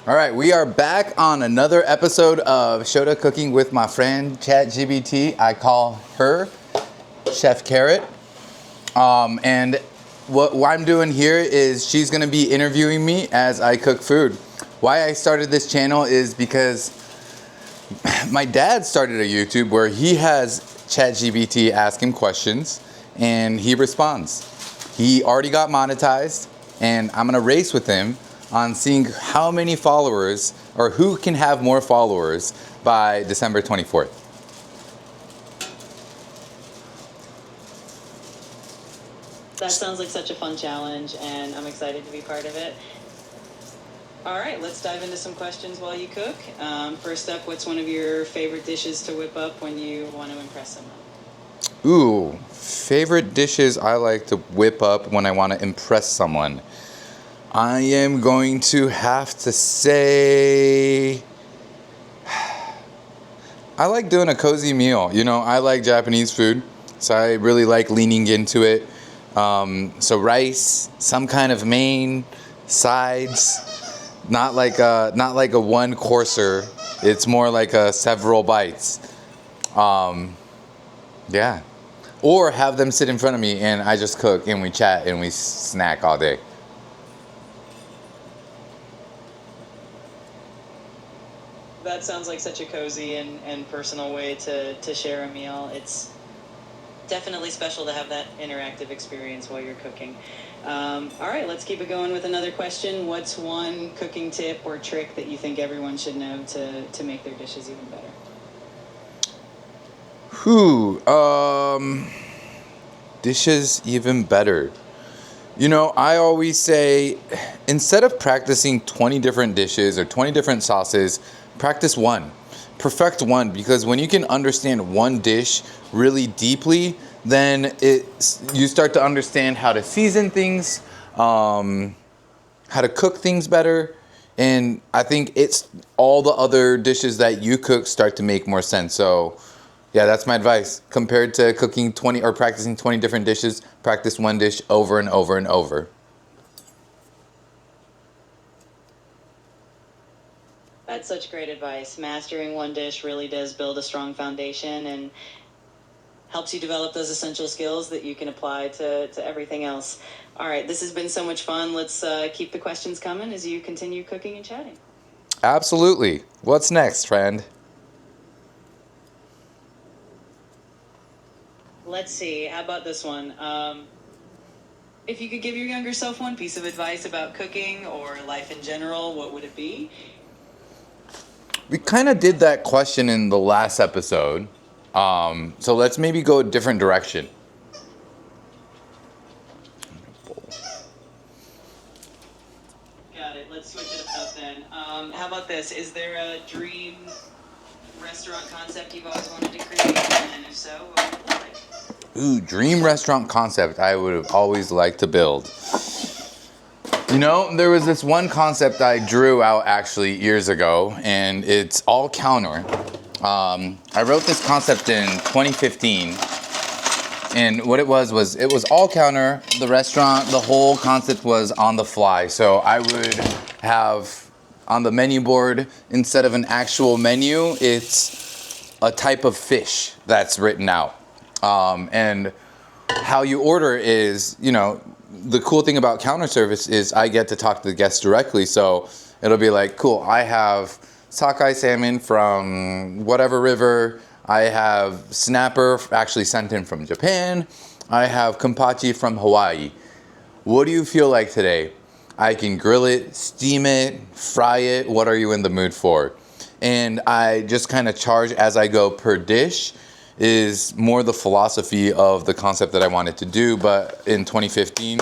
All right, we are back on another episode of Shota Cooking with my friend ChatGPT. I call her Chef Carrot. And what I'm doing here is she's gonna be interviewing me as I cook food. Why I started this channel is because my dad started a YouTube where he has ChatGPT ask him questions and he responds. He already got monetized and I'm gonna race with him on seeing how many followers or who can have more followers by December 24th. That sounds like such a fun challenge, and I'm excited to be part of it. All right, let's dive into some questions while you cook. First up, what's one of your favorite dishes to whip up when you want to impress someone? Ooh, favorite dishes I like to whip up when I want to impress someone. I am going to have to say, I like doing a cozy meal. You know, I like Japanese food, so I really like leaning into it. So rice, some kind of main, sides, not like a one courser. It's more like a several bites. Yeah. Or have them sit in front of me and I just cook and we chat and we snack all day. That sounds like such a cozy and personal way to share a meal. It's definitely special to have that interactive experience while you're cooking. All right, let's keep it going with another question. What's one cooking tip or trick that you think everyone should know to make their dishes even better? Dishes even better. You know, I always say, instead of practicing 20 different dishes or 20 different sauces, practice one. Perfect one, because when you can understand one dish really deeply, then you start to understand how to season things, how to cook things better, and I think it's all the other dishes that you cook start to make more sense. So yeah, that's my advice. Compared to cooking 20 or practicing 20 different dishes, practice one dish over and over and over. That's such great advice. Mastering one dish really does build a strong foundation and helps you develop those essential skills that you can apply to everything else. All right, this has been so much fun. Let's keep the questions coming as you continue cooking and chatting. Absolutely. What's next, friend? Let's see. How about this one? If you could give your younger self one piece of advice about cooking or life in general, what would it be? We kind of did that question in the last episode. So let's maybe go a different direction. Got it. Let's switch it up then. How about this? Is there a dream restaurant concept you've always wanted to create? And if so, what would it look like? Ooh, dream restaurant concept I would have always liked to build. You know, there was this one concept I drew out actually years ago, and it's all counter. I wrote this concept in 2015, and what it was all counter. The restaurant, the whole concept was on the fly. So I would have on the menu board, instead of an actual menu, it's a type of fish that's written out. And how you order is, you know, the cool thing about counter service is I get to talk to the guests directly. So it'll be like, cool, I have sockeye salmon from whatever river. I have snapper actually sent in from Japan. I have kampachi from Hawaii. What do you feel like today? I can grill it, steam it, fry it. What are you in the mood for? And I just kind of charge as I go per dish. Is more the philosophy of the concept that I wanted to do, but in 2015,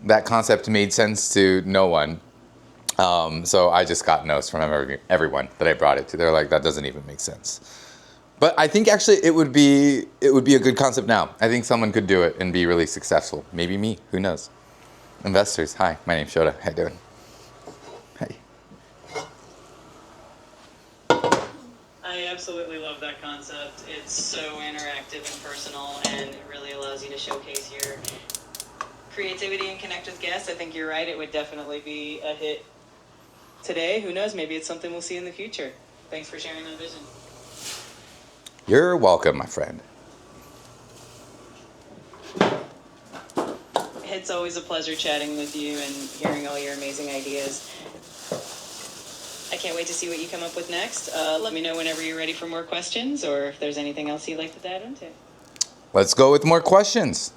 that concept made sense to no one. So I just got no's from everyone that I brought it to. They're like, that doesn't even make sense. But I think actually it would be a good concept now. I think someone could do it and be really successful. Maybe me, who knows? Investors, hi, my name's Shota. How you doing? Hey. I absolutely love that concept. It's so interactive and personal, and it really allows you to showcase your creativity and connect with guests. I think you're right. It would definitely be a hit today. Who knows? Maybe it's something we'll see in the future. Thanks for sharing that vision. You're welcome, my friend. It's always a pleasure chatting with you and hearing all your amazing ideas. I can't wait to see what you come up with next. Let me know whenever you're ready for more questions, or if there's anything else you'd like to dive into. Let's go with more questions.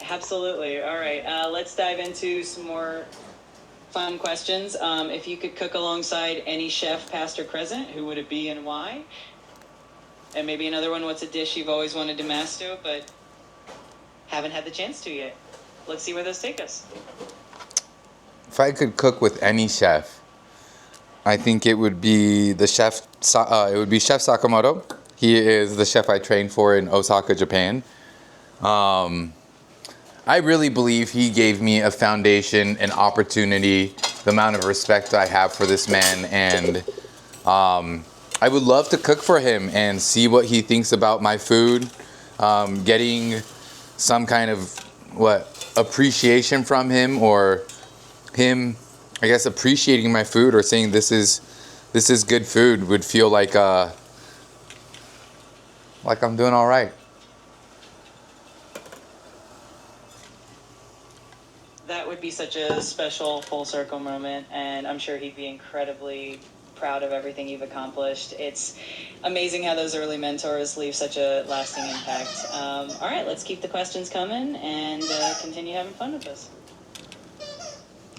Absolutely. All right. Let's dive into some more fun questions. If you could cook alongside any chef, past or present, who would it be and why? And maybe another one, what's a dish you've always wanted to master but haven't had the chance to yet? Let's see where those take us. If I could cook with any chef, I think it would be the chef. It would be Chef Sakamoto. He is the chef I trained for in Osaka, Japan. I really believe he gave me a foundation, an opportunity, the amount of respect I have for this man, and I would love to cook for him and see what he thinks about my food, getting some kind of appreciation from him, or him, I guess, appreciating my food or saying this is good food would feel like I'm doing all right. That would be such a special full circle moment, and I'm sure he'd be incredibly proud of everything you've accomplished. It's amazing how those early mentors leave such a lasting impact. All right, let's keep the questions coming and continue having fun with this.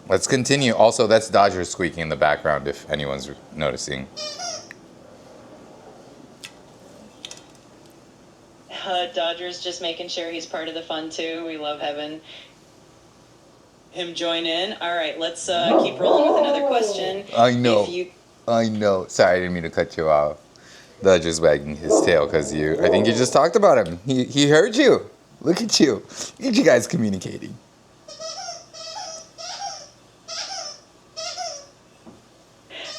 Let's continue. Also, that's Dodgers squeaking in the background if anyone's noticing. Dodgers just making sure he's part of the fun too. We love having him join in. All right, let's keep rolling with another question. I know. Sorry, I didn't mean to cut you off. Dodgers wagging his tail because I think you just talked about him. He heard you. Look at you. Look at you guys communicating.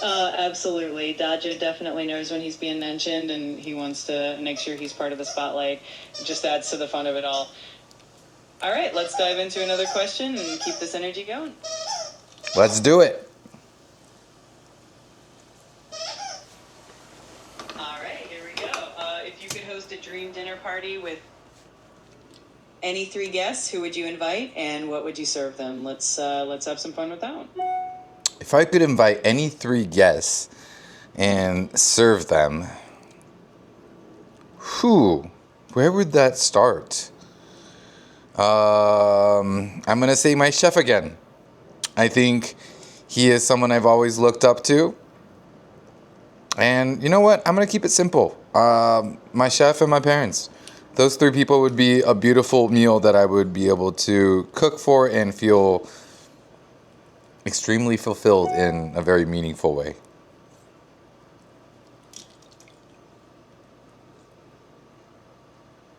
Absolutely. Dodger definitely knows when he's being mentioned, and he wants to make sure he's part of the spotlight. It just adds to the fun of it all. All right, let's dive into another question and keep this energy going. Let's do it. All right, here we go. If you could host a dream dinner party with any 3 guests, who would you invite and what would you serve them? Let's have some fun with that one. If I could invite any 3 guests and serve them, where would that start? I'm going to say my chef again. I think he is someone I've always looked up to. And you know what? I'm going to keep it simple. My chef and my parents. Those 3 people would be a beautiful meal that I would be able to cook for and feel extremely fulfilled in a very meaningful way.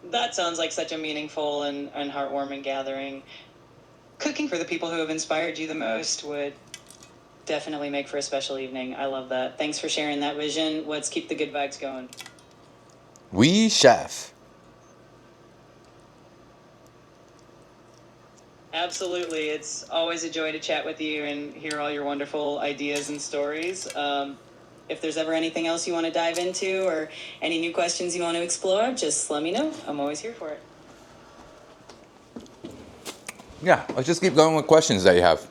That sounds like such a meaningful and heartwarming gathering. Cooking for the people who have inspired you the most would definitely make for a special evening. I love that. Thanks for sharing that vision. Let's keep the good vibes going. Oui, chef. Absolutely. It's always a joy to chat with you and hear all your wonderful ideas and stories. If there's ever anything else you want to dive into or any new questions you want to explore, just let me know. I'm always here for it. Yeah, let's just keep going with questions that you have.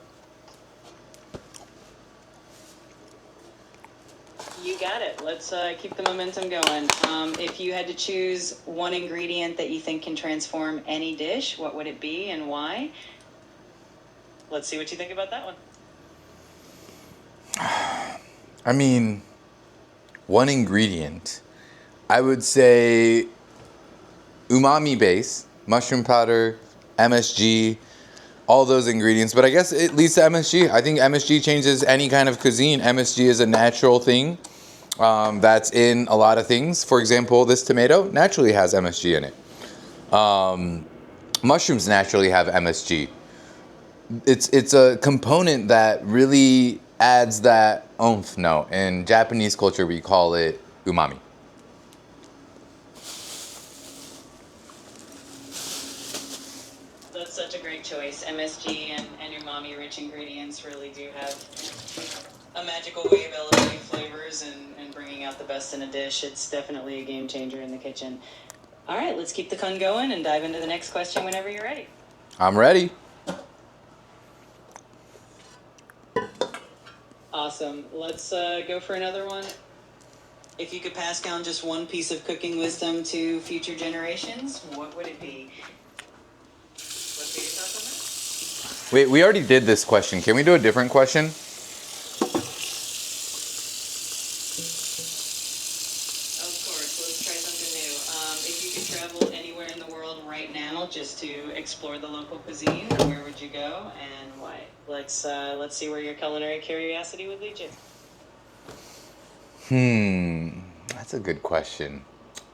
You got it. Let's keep the momentum going. If you had to choose one ingredient that you think can transform any dish, what would it be and why? Let's see what you think about that one. I mean, one ingredient. I would say umami base, mushroom powder, MSG, all those ingredients. But I guess it leads to MSG. I think MSG changes any kind of cuisine. MSG is a natural thing that's in a lot of things. For example, this tomato naturally has MSG in it. Mushrooms naturally have MSG. It's a component that really adds that oomph. No, in Japanese culture we call it umami. That's such a great choice. MSG and your mommy rich ingredients really do have a magical way of elevating flavors and bringing out the best in a dish. It's definitely a game changer in the kitchen. All right, let's keep the fun going and dive into the next question whenever you're ready. I'm ready. Awesome. Let's go for another one. If you could pass down just one piece of cooking wisdom to future generations, what would it be? Let's take a thoughts on that. Wait, we already did this question. Can we do a different question? Of course. Let's try something new. If you could travel anywhere in the world right now just to explore the local cuisine, where would you go and why? Let's see where your culinary curiosity would lead you. That's a good question.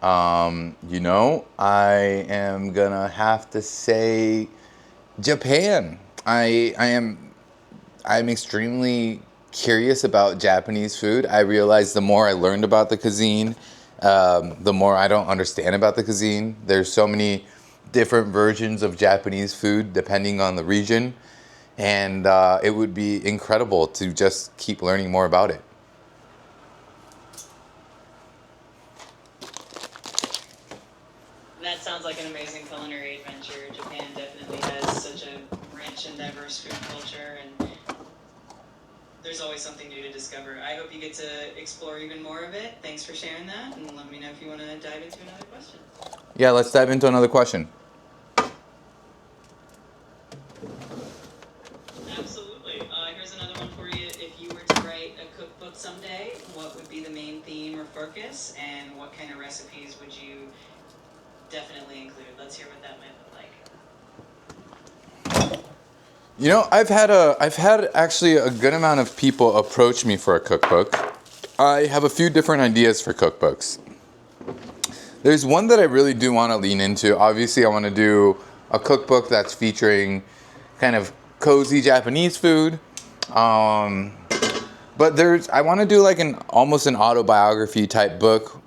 You know, I am gonna have to say Japan. I'm extremely curious about Japanese food. I realized the more I learned about the cuisine, the more I don't understand about the cuisine. There's so many different versions of Japanese food depending on the region, and it would be incredible to just keep learning more about it. That sounds like an amazing culinary adventure. Japan definitely has such a rich and diverse food culture, and there's always something new to discover. I hope you get to explore even more of it. Thanks for sharing that, and let me know if you want to dive into another question. Yeah, let's dive into another question. Absolutely. Here's another one for you. If you were to write a cookbook someday, what would be the main theme or focus, and what kind of recipes would you definitely include? Let's hear what that might look like. You know, I've had actually a good amount of people approach me for a cookbook. I have a few different ideas for cookbooks. There's one that I really do want to lean into. Obviously, I want to do a cookbook that's featuring kind of cozy Japanese food. But I want to do like almost an autobiography type book,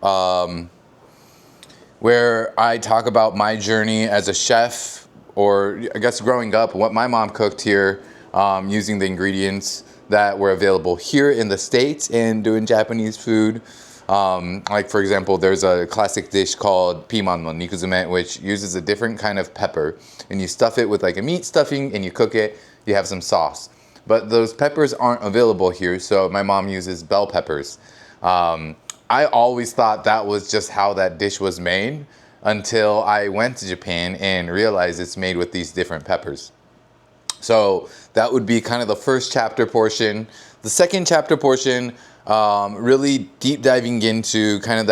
where I talk about my journey as a chef, or I guess growing up, what my mom cooked here, using the ingredients that were available here in the States and doing Japanese food. Like for example, there's a classic dish called piman no nikuzume, which uses a different kind of pepper, and you stuff it with like a meat stuffing and you cook it, you have some sauce. But those peppers aren't available here, so my mom uses bell peppers. I always thought that was just how that dish was made until I went to Japan and realized it's made with these different peppers. So that would be kind of the first chapter portion. The second chapter portion, really deep diving into kind of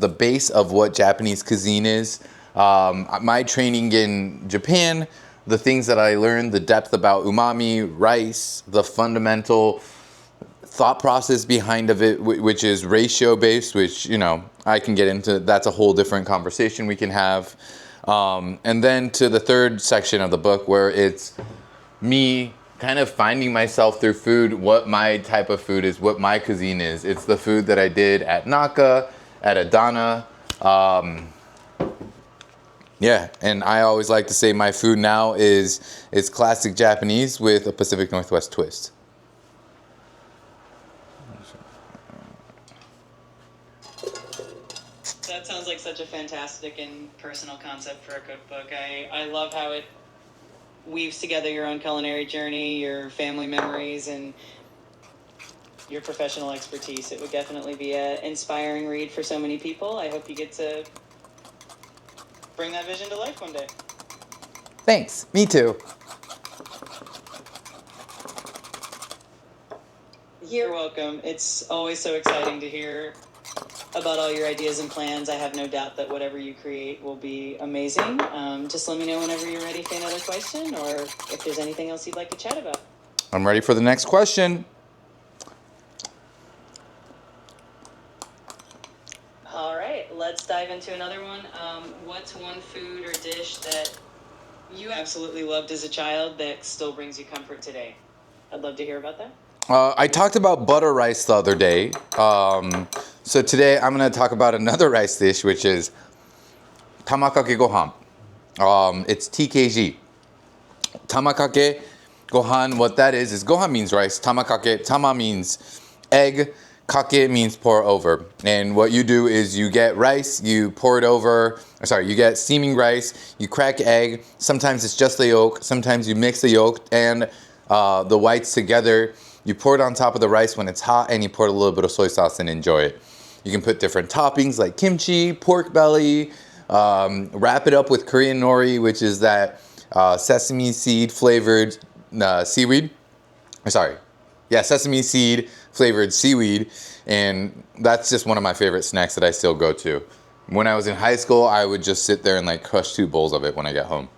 the base of what Japanese cuisine is. My training in Japan, the things that I learned, the depth about umami, rice, the fundamental thought process behind of it, which is ratio based, which, you know, I can get into. That's a whole different conversation we can have. And then to the third section of the book, where it's me kind of finding myself through food, what my type of food is, what my cuisine is. It's the food that I did at Naka, at Adana. Yeah, and I always like to say my food now is classic Japanese with a Pacific Northwest twist. That sounds like such a fantastic and personal concept for a cookbook. I love how it weaves together your own culinary journey, your family memories, and your professional expertise. It would definitely be an inspiring read for so many people. I hope you get to bring that vision to life one day. Thanks. Me too. You're welcome. It's always so exciting to hear about all your ideas and plans. I have no doubt that whatever you create will be amazing. Just let me know whenever you're ready for another question, or if there's anything else you'd like to chat about. I'm ready for the next question. All right, let's dive into another one. What's one food or dish that you absolutely loved as a child that still brings you comfort today? I'd love to hear about that. I talked about butter rice the other day. So today I'm going to talk about another rice dish, which is tamakake gohan. It's TKG. Tamakake gohan, what that is gohan means rice. Tamakake, tama means egg. Kake means pour over. And what you do is you get rice, you pour it over, you get steaming rice, you crack egg. Sometimes it's just the yolk. Sometimes you mix the yolk and the whites together. You pour it on top of the rice when it's hot, and you pour a little bit of soy sauce and enjoy it. You can put different toppings like kimchi, pork belly, wrap it up with Korean nori, which is that sesame seed flavored seaweed. Sesame seed flavored seaweed. And that's just one of my favorite snacks that I still go to. When I was in high school, I would just sit there and like crush 2 bowls of it when I get home.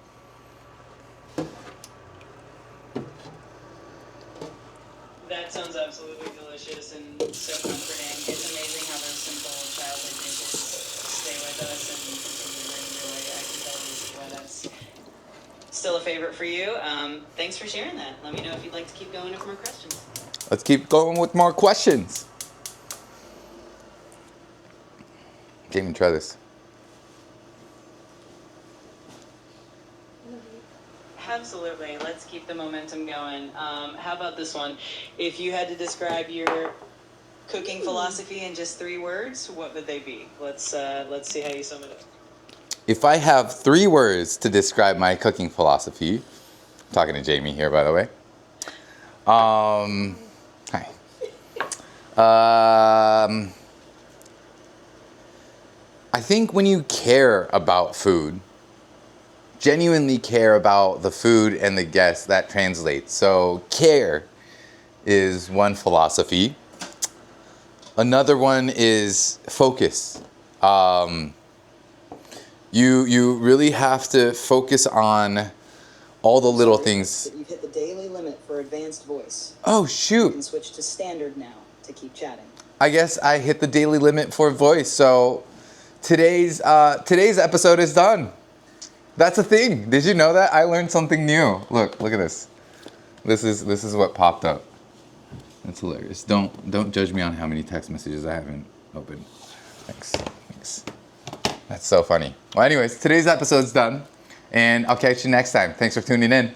That sounds absolutely delicious and so comforting. It's amazing how those simple childhood dishes stay with us and continue to bring joy. I can totally see why that's still a favorite for you. Thanks for sharing that. Let me know if you'd like to keep going with more questions. Let's keep going with more questions. Can't even try this. Absolutely. Let's keep the momentum going. How about this one? If you had to describe your cooking philosophy in just 3 words, what would they be? Let's see how you sum it up. If I have 3 words to describe my cooking philosophy, I'm talking to Jamie here, by the way. Hi. I think when you care about food, genuinely care about the food and the guests, that translates. So care is one philosophy. Another one is focus. You really have to focus on all the little things. You've hit the daily limit for advanced voice. Oh, shoot. You can switch to standard now to keep chatting. I guess I hit the daily limit for voice. So today's episode is done. That's a thing. Did you know that? I learned something new. Look at this. This is what popped up. That's hilarious. Don't judge me on how many text messages I haven't opened. Thanks. That's so funny. Well, anyways, today's episode's done, and I'll catch you next time. Thanks for tuning in.